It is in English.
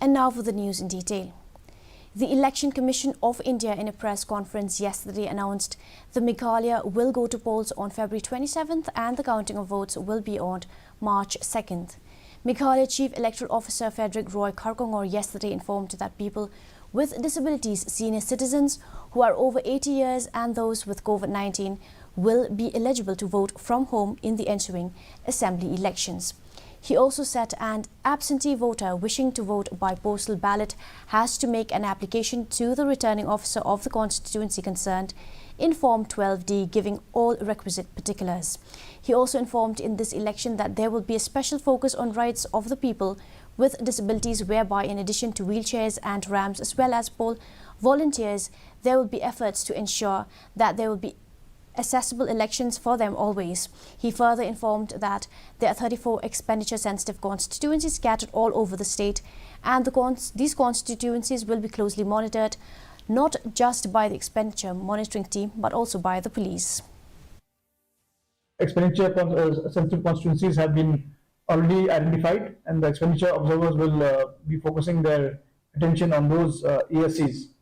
And now for the news in detail. The Election Commission of India in a press conference yesterday announced the Meghalaya will go to polls on February 27th and the counting of votes will be on March 2nd. Meghalaya Chief Electoral Officer Frederick Roy Kharkongor yesterday informed that people with disabilities, senior citizens who are over 80 years and those with COVID-19 will be eligible to vote from home in the ensuing assembly elections. He also said an absentee voter wishing to vote by postal ballot has to make an application to the returning officer of the constituency concerned in Form 12D, giving all requisite particulars. He also informed in this election that there will be a special focus on rights of the people with disabilities, whereby in addition to wheelchairs and ramps as well as poll volunteers, there will be efforts to ensure that there will be accessible elections for them always. He further informed that there are 34 expenditure-sensitive constituencies scattered all over the state, and these constituencies will be closely monitored, not just by the expenditure monitoring team, but also by the police. Expenditure-sensitive constituencies have been already identified, and the expenditure observers will be focusing their attention on those ESCs.